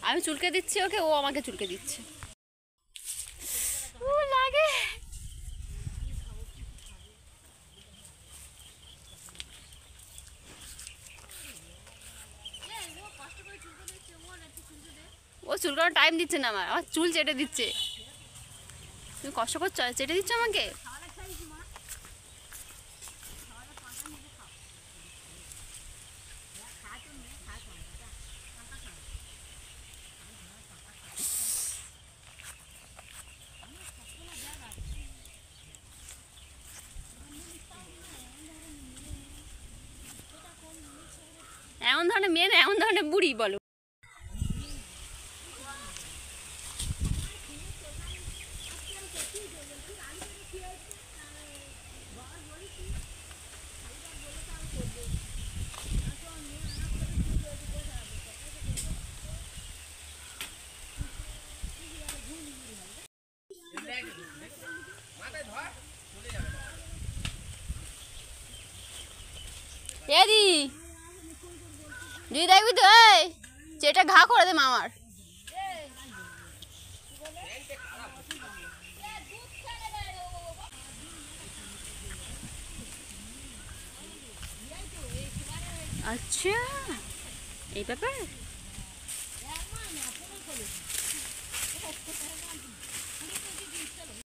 আমি চুলকে দিচ্ছি ওকে, ও আমাকে চুলকে দিচ্ছে। ও লাগে। ও চুলকানোর টাইম দিচ্ছে না, আমার চুল চেটে দিচ্ছে। তুমি কষ্ট করছো, চেটে দিচ্ছ আমাকে। এমন ধরনের মেয়ে না, এমন ধরনের বুড়ি বলো। এদি তুই দেখবি তো, এই চেটা ঘা করে দে মামার। আচ্ছা এই ব্যাপার।